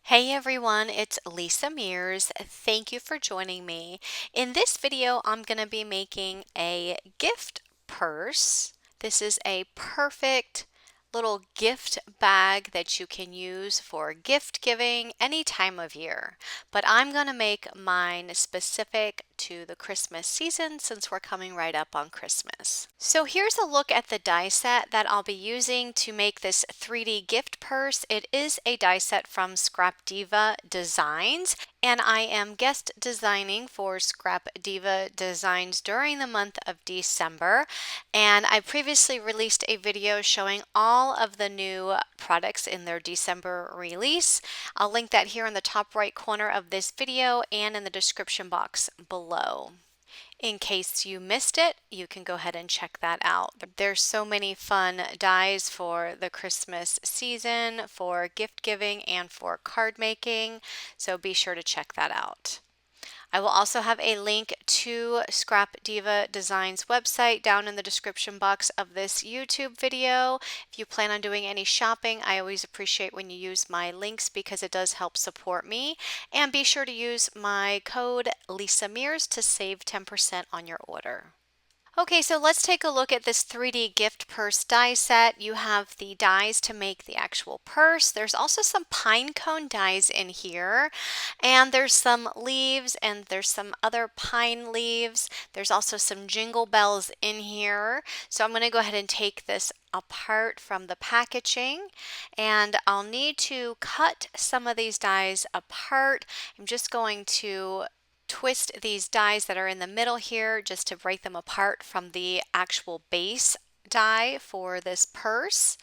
Hey everyone, it's Lisa Mears. Thank you for joining me. In this video, I'm going to be making a gift purse. This is a perfect little gift bag that you can use for gift giving any time of year. But I'm going to make mine specific to the Christmas season since we're coming right up on Christmas. So here's a look at the die set that I'll be using to make this 3D gift purse. It is a die set from Scrap Diva Designs, and I am guest designing for Scrap Diva Designs during the month of December. And I previously released a video showing all of the new products in their December release. I'll link that here in the top right corner of this video and in the description box below. In case you missed it, you can go ahead and check that out. There's so many fun dies for the Christmas season, for gift giving, and for card making, so be sure to check that out. I will also have a link to Scrap Diva Designs website down in the description box of this YouTube video. If you plan on doing any shopping, I always appreciate when you use my links because it does help support me. And be sure to use my code Lisa Mears to save 10% on your order. Okay, so let's take a look at this 3D gift purse die set. You have the dies to make the actual purse. There's also some pine cone dies in here, and there's some leaves, and there's some other pine leaves. There's also some jingle bells in here. So I'm going to go ahead and take this apart from the packaging, and I'll need to cut some of these dies apart. I'm just going to twist these dies that are in the middle here just to break them apart from the actual base die for this purse.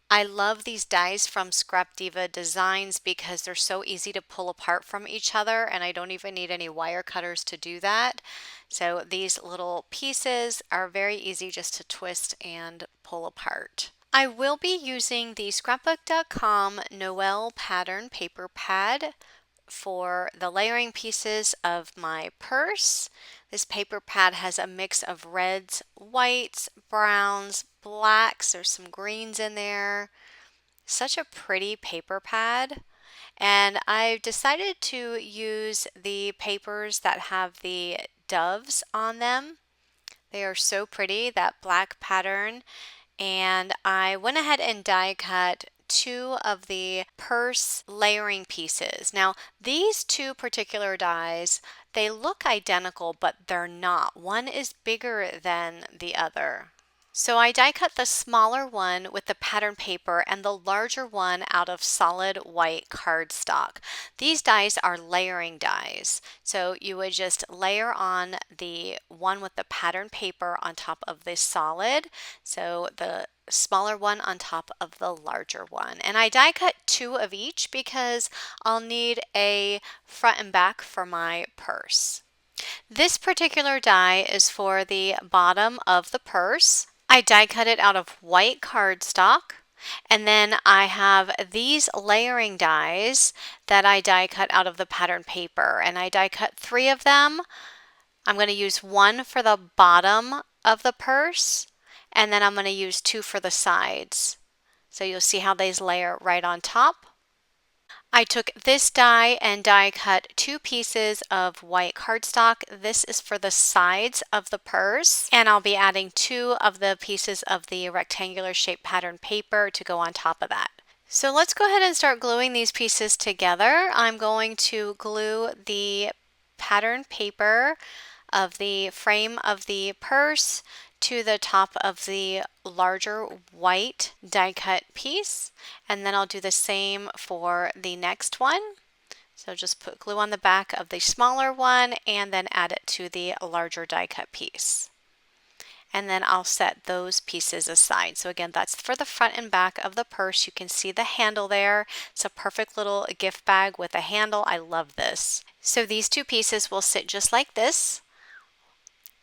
I love these dies from Scrap Diva Designs because they're so easy to pull apart from each other, and I don't even need any wire cutters to do that. So these little pieces are very easy just to twist and pull apart. I will be using the Scrapbookcom Noel pattern paper pad for the layering pieces of my purse. This paper pad has a mix of reds, whites, browns, blacks. There's some greens in there. Such a pretty paper pad. And I've decided to use the papers that have the doves on them. They are so pretty, that black pattern. And I went ahead and die cut two of the purse layering pieces. Now, these two particular dies, they look identical, but they're not. One is bigger than the other. So I die cut the smaller one with the pattern paper and the larger one out of solid white cardstock. These dies are layering dies. So you would just layer on the one with the pattern paper on top of the solid. So the smaller one on top of the larger one. And I die cut two of each because I'll need a front and back for my purse. This particular die is for the bottom of the purse. I die cut it out of white cardstock, and then I have these layering dies that I die cut out of the pattern paper, and I die cut three of them. I'm going to use one for the bottom of the purse, and then I'm going to use two for the sides. So you'll see how these layer right on top. I took this die and die cut two pieces of white cardstock. This is for the sides of the purse, and I'll be adding two of the pieces of the rectangular shaped pattern paper to go on top of that. So let's go ahead and start gluing these pieces together. I'm going to glue the pattern paper of the frame of the purse to the top of the larger white die cut piece, and then I'll do the same for the next one. So just put glue on the back of the smaller one and then add it to the larger die cut piece. And then I'll set those pieces aside. So again, that's for the front and back of the purse. You can see the handle there. It's a perfect little gift bag with a handle. I love this. So these two pieces will sit just like this.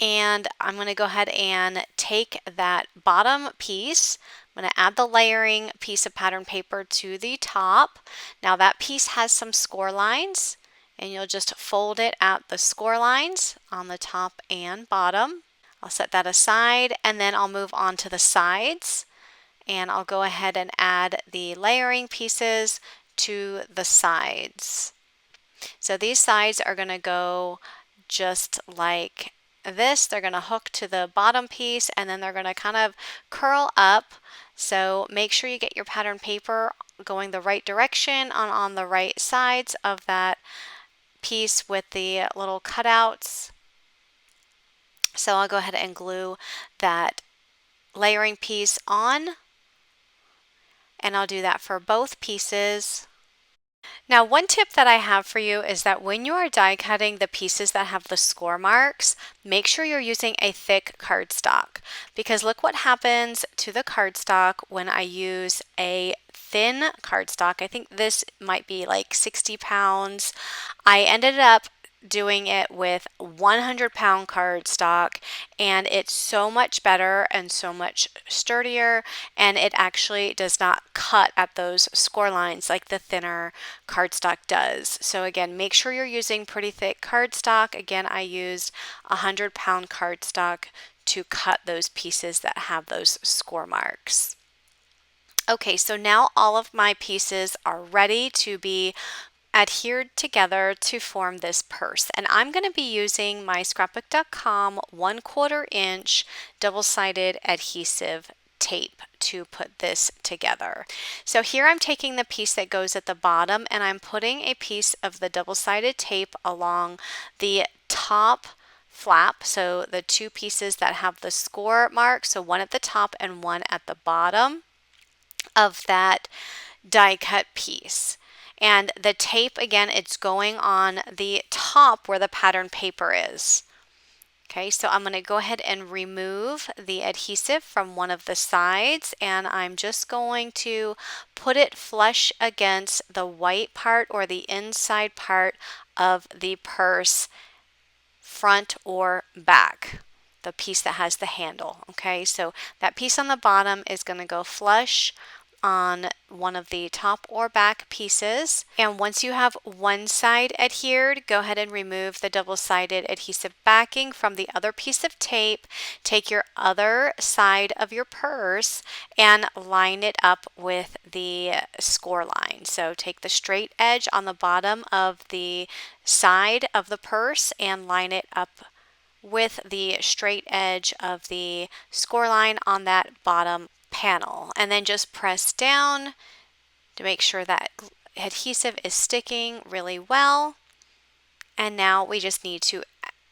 And I'm going to go ahead and take that bottom piece. I'm going to add the layering piece of pattern paper to the top. Now that piece has some score lines, and you'll just fold it at the score lines on the top and bottom. I'll set that aside, and then I'll move on to the sides, and I'll go ahead and add the layering pieces to the sides. So these sides are going to go just like this. They're going to hook to the bottom piece and then they're going to kind of curl up. So make sure you get your pattern paper going the right direction on the right sides of that piece with the little cutouts. So I'll go ahead and glue that layering piece on, and I'll do that for both pieces. Now, one tip that I have for you is that when you are die cutting the pieces that have the score marks, make sure you're using a thick cardstock, because look what happens to the cardstock when I use a thin cardstock. I think this might be like 60 pounds. I ended up doing it with 100-pound cardstock, and it's so much better and so much sturdier, and it actually does not cut at those score lines like the thinner cardstock does. So again, make sure you're using pretty thick cardstock. Again, I used 100-pound cardstock to cut those pieces that have those score marks. Okay, so now all of my pieces are ready to be adhered together to form this purse, and I'm going to be using my Scrapbookcom 1/4 inch double-sided adhesive tape to put this together. So here I'm taking the piece that goes at the bottom and I'm putting a piece of the double-sided tape along the top flap, so the two pieces that have the score mark, so one at the top and one at the bottom of that die cut piece. And the tape, again, it's going on the top where the pattern paper is. Okay, so I'm going to go ahead and remove the adhesive from one of the sides, and I'm just going to put it flush against the white part or the inside part of the purse, front or back, the piece that has the handle. Okay, so that piece on the bottom is going to go flush on one of the top or back pieces, and once you have one side adhered, go ahead and remove the double-sided adhesive backing from the other piece of tape. Take your other side of your purse and line it up with the score line. So take the straight edge on the bottom of the side of the purse and line it up with the straight edge of the score line on that bottom panel, and then just press down to make sure that adhesive is sticking really well. And now we just need to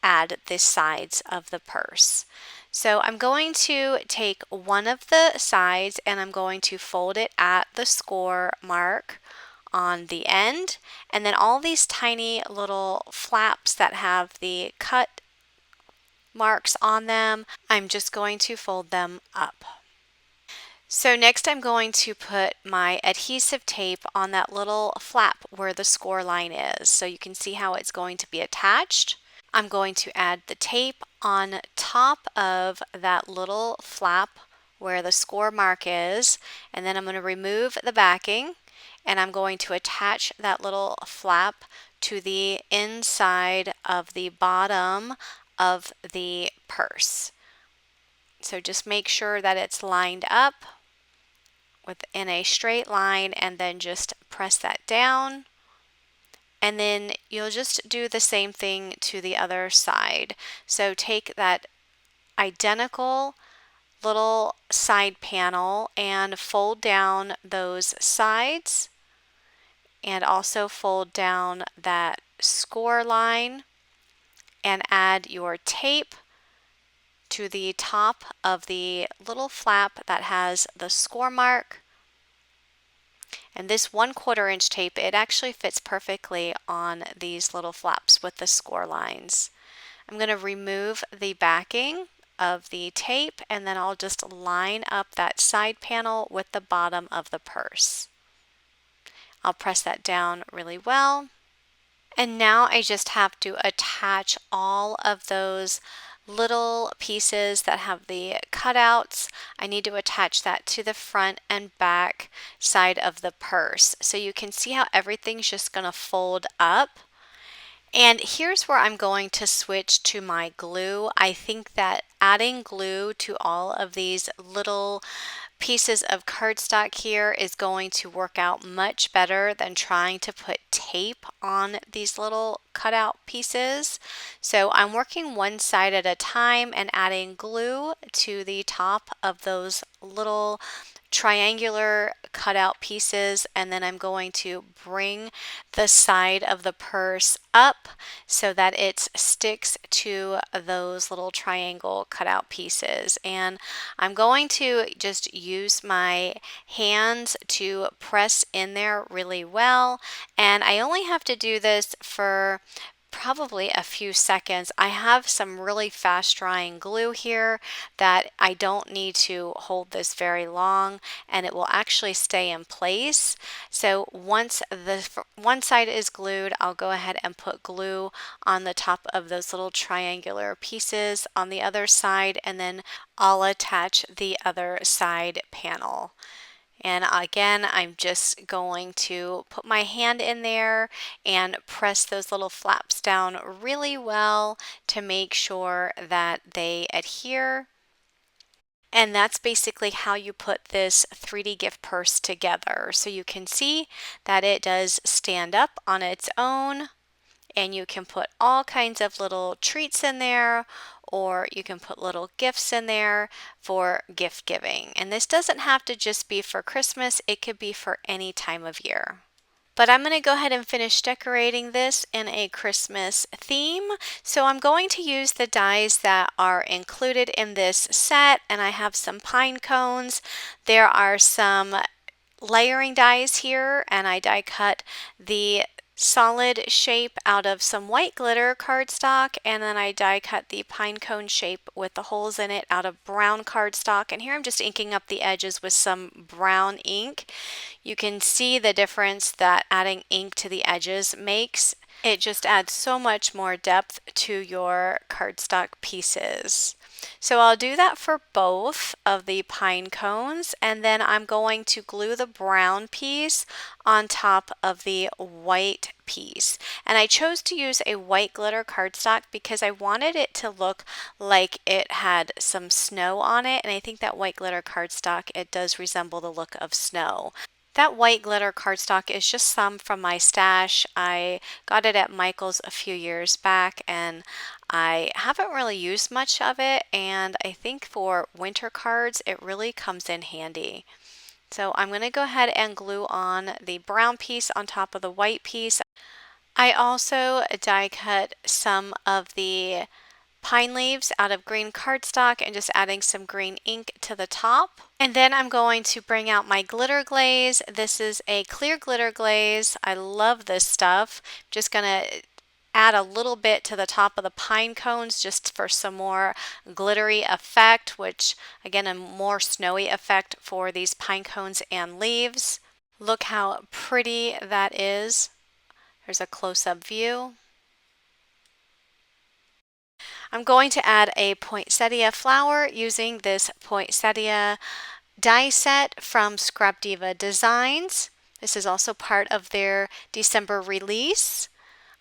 add the sides of the purse. So I'm going to take one of the sides and I'm going to fold it at the score mark on the end, and then all these tiny little flaps that have the cut marks on them, I'm just going to fold them up. So next I'm going to put my adhesive tape on that little flap where the score line is. So you can see how it's going to be attached. I'm going to add the tape on top of that little flap where the score mark is, and then I'm going to remove the backing and I'm going to attach that little flap to the inside of the bottom of the purse. So just make sure that it's lined up within a straight line, and then just press that down, and then you'll just do the same thing to the other side. So take that identical little side panel and fold down those sides, and also fold down that score line and add your tape to the top of the little flap that has the score mark. And this 1/4 inch tape, it actually fits perfectly on these little flaps with the score lines. I'm going to remove the backing of the tape, and then I'll just line up that side panel with the bottom of the purse. I'll press that down really well. And now I just have to attach all of those little pieces that have the cutouts. I need to attach that to the front and back side of the purse. So you can see how everything's just going to fold up. And here's where I'm going to switch to my glue. I think that adding glue to all of these little pieces of cardstock here is going to work out much better than trying to put tape on these little cutout pieces. So I'm working one side at a time and adding glue to the top of those little triangular cutout pieces, and then I'm going to bring the side of the purse up so that it sticks to those little triangle cutout pieces. And I'm going to just use my hands to press in there really well, and I only have to do this for probably a few seconds. I have some really fast drying glue here that I don't need to hold this very long, and it will actually stay in place. So once the one side is glued, I'll go ahead and put glue on the top of those little triangular pieces on the other side, and then I'll attach the other side panel. And again, I'm just going to put my hand in there and press those little flaps down really well to make sure that they adhere. And that's basically how you put this 3D gift purse together. So you can see that it does stand up on its own, and you can put all kinds of little treats in there, or you can put little gifts in there for gift giving. And this doesn't have to just be for Christmas, it could be for any time of year. But I'm going to go ahead and finish decorating this in a Christmas theme. So I'm going to use the dies that are included in this set, and I have some pine cones. There are some layering dies here, and I die cut the solid shape out of some white glitter cardstock, and then I die cut the pine cone shape with the holes in it out of brown cardstock. And here I'm just inking up the edges with some brown ink. You can see the difference that adding ink to the edges makes. It just adds so much more depth to your cardstock pieces. So I'll do that for both of the pine cones, and then I'm going to glue the brown piece on top of the white piece. And I chose to use a white glitter cardstock because I wanted it to look like it had some snow on it, and I think that white glitter cardstock, it does resemble the look of snow. That white glitter cardstock is just some from my stash. I got it at Michael's a few years back, and I haven't really used much of it, and I think for winter cards it really comes in handy. So I'm going to go ahead and glue on the brown piece on top of the white piece. I also die cut some of the pine leaves out of green cardstock and just adding some green ink to the top. And then I'm going to bring out my glitter glaze. This is a clear glitter glaze. I love this stuff. Just gonna add a little bit to the top of the pine cones just for some more glittery effect, which again, a more snowy effect for these pine cones and leaves. Look how pretty that is. There's a close-up view. I'm going to add a poinsettia flower using this poinsettia die set from Scrap Diva Designs. This is also part of their December release.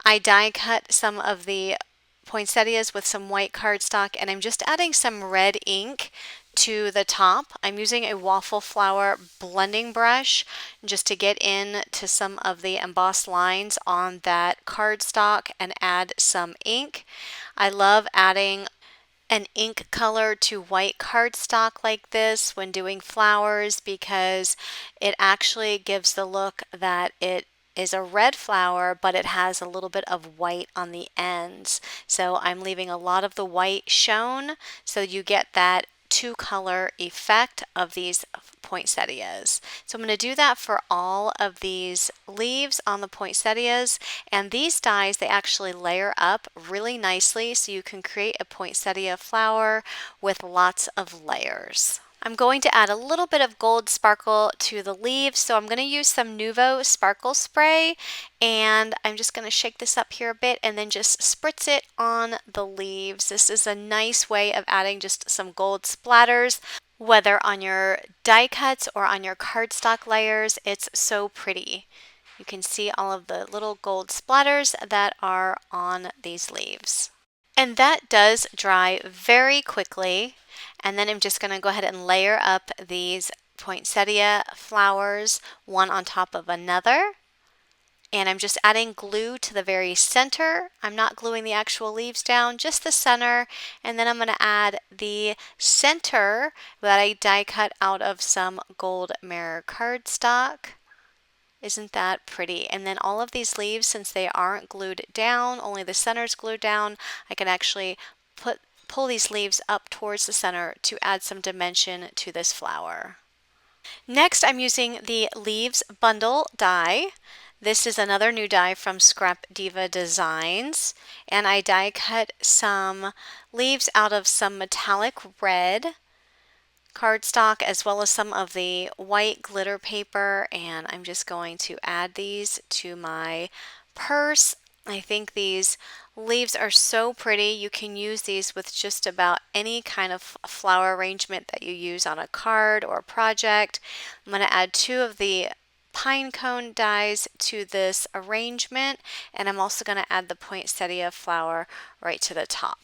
I die cut some of the poinsettias with some white cardstock, and I'm just adding some red ink to the top. I'm using a waffle flower blending brush just to get in to some of the embossed lines on that cardstock and add some ink. I love adding an ink color to white cardstock like this when doing flowers because it actually gives the look that it is a red flower, but it has a little bit of white on the ends. So I'm leaving a lot of the white shown so you get that two-color effect of these poinsettias. So I'm going to do that for all of these leaves on the poinsettias, and these dies, they actually layer up really nicely so you can create a poinsettia flower with lots of layers. I'm going to add a little bit of gold sparkle to the leaves, so I'm going to use some Nuvo sparkle spray, and I'm just going to shake this up here a bit and then just spritz it on the leaves. This is a nice way of adding just some gold splatters, whether on your die cuts or on your cardstock layers. It's so pretty. You can see all of the little gold splatters that are on these leaves. And that does dry very quickly. And then I'm just going to go ahead and layer up these poinsettia flowers, one on top of another. And I'm just adding glue to the very center. I'm not gluing the actual leaves down, just the center. And then I'm going to add the center that I die cut out of some gold mirror cardstock. Isn't that pretty? And then all of these leaves, since they aren't glued down, only the center's glued down, I can actually pull these leaves up towards the center to add some dimension to this flower. Next, I'm using the Leaves Bundle die. This is another new die from Scrap Diva Designs, and I die cut some leaves out of some metallic red cardstock as well as some of the white glitter paper, and I'm just going to add these to my purse. I think these leaves are so pretty. You can use these with just about any kind of flower arrangement that you use on a card or a project. I'm going to add 2 of the pine cone dies to this arrangement, and I'm also going to add the poinsettia flower right to the top.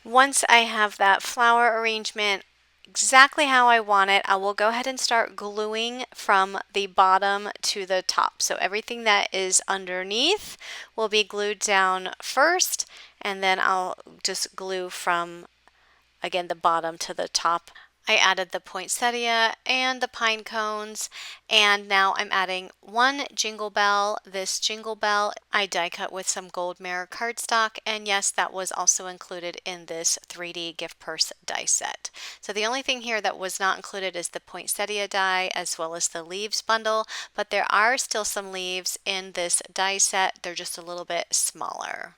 Once I have that flower arrangement exactly how I want it, I will go ahead and start gluing from the bottom to the top. So everything that is underneath will be glued down first, and then I'll just glue from, again, the bottom to the top. I added the poinsettia and the pine cones, and now I'm adding 1 jingle bell. This jingle bell I die cut with some gold mirror cardstock, and yes, that was also included in this 3D gift purse die set. So the only thing here that was not included is the poinsettia die as well as the leaves bundle, but there are still some leaves in this die set. They're just a little bit smaller.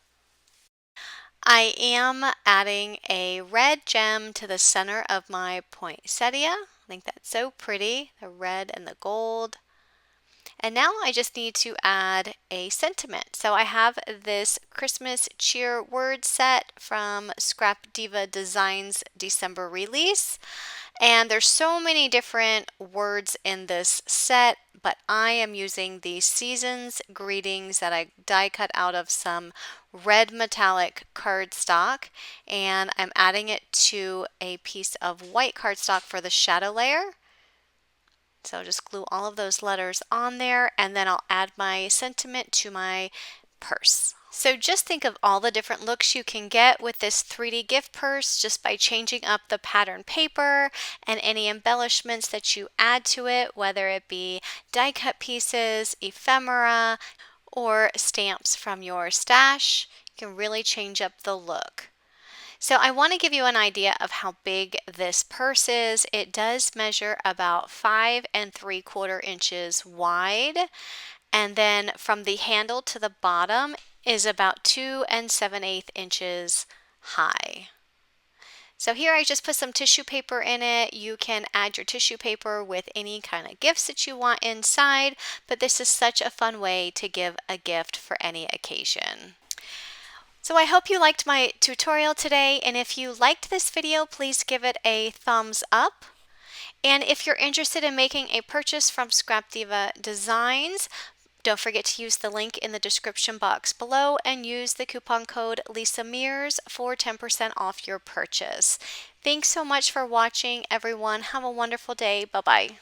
I am adding a red gem to the center of my poinsettia. I think that's so pretty, the red and the gold. And now I just need to add a sentiment. So I have this Christmas cheer word set from Scrap Diva Designs December release. And there's so many different words in this set, but I am using the Seasons Greetings that I die cut out of some red metallic cardstock, and I'm adding it to a piece of white cardstock for the shadow layer. So I'll just glue all of those letters on there, and then I'll add my sentiment to my purse. So just think of all the different looks you can get with this 3D gift purse just by changing up the pattern paper and any embellishments that you add to it, whether it be die cut pieces, ephemera, or stamps from your stash. You can really change up the look. So I want to give you an idea of how big this purse is. It does measure about 5 3/4 inches wide, and then from the handle to the bottom is about 2 7/8 inches high. So here I just put some tissue paper in it. You can add your tissue paper with any kind of gifts that you want inside, but this is such a fun way to give a gift for any occasion. So I hope you liked my tutorial today, and if you liked this video, please give it a thumbs up. And if you're interested in making a purchase from Scrap Diva Designs, don't forget to use the link in the description box below and use the coupon code Mears for 10% off your purchase. Thanks so much for watching, everyone. Have a wonderful day. Bye-bye.